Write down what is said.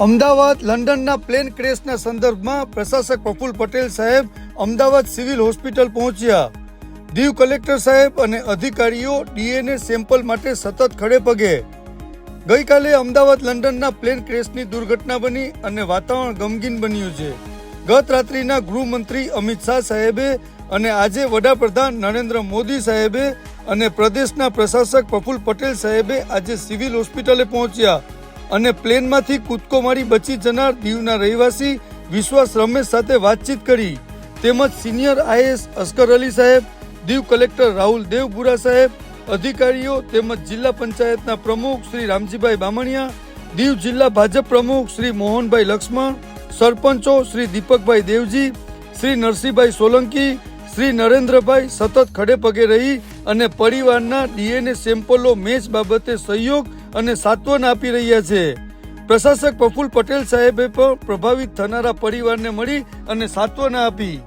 Ahmedabad લંડનના plane ક્રેશના સંદર્ભમાં પ્રશાસક પ્રફુલ્લ પટેલ સાહેબ Ahmedabad civil hospital પહોંચ્યા. દીવ કલેક્ટર સાહેબ અને અધિકારીઓ ડીએનએ સેમ્પલ માટે સતત ખડે પગે. ગઈકાલે અમદાવાદ લંડનના પ્લેન ક્રેશની દુર્ઘટના બની અને વાતાવરણ ગમગીન બન્યું છે. ગત રાત્રિના ગૃહમંત્રી અમિત શાહ સાહેબે અને આજે વડાપ્રધાન નરેન્દ્ર મોદી સાહેબે અને પ્રદેશના પ્રશાસક પ્રફુલ્લ પટેલ સાહેબે આજે સિવિલ હોસ્પિટલે પહોંચ્યા અને પ્લેનમાંથી કૂદકો મારી બચી જનાર દીવના રહેવાસી વિશ્વાસ રમેશ સાથે વાતચીત કરી. તેમજ સિનિયર આઈએએસ અસગર અલી સાહેબ, દીવ કલેક્ટર રાહુલ દેવપુરા સાહેબ, અધિકારીઓ તેમજ જિલ્લા પંચાયતના પ્રમુખ શ્રી રામજીભાઈ બામણિયા, દીવ જિલ્લા ભાજપ પ્રમુખ શ્રી મોહનભાઈ લક્ષ્મણ, સરપંચો શ્રી દીપકભાઈ દેવજી, શ્રી નરસિંહભાઈ સોલંકી, શ્રી નરેન્દ્રભાઈ સતત ખડે પગે રહી અને પરિવારના ડીએનએ સેમ્પલો મેચ બાબતે સહયોગ અને સાંત્વના આપી રહ્યા છે. પ્રશાસક પ્રફુલ્લ પટેલ સાહેબે પણ પ્રભાવિત થનારા પરિવારને મળી અને સાંત્વના આપી.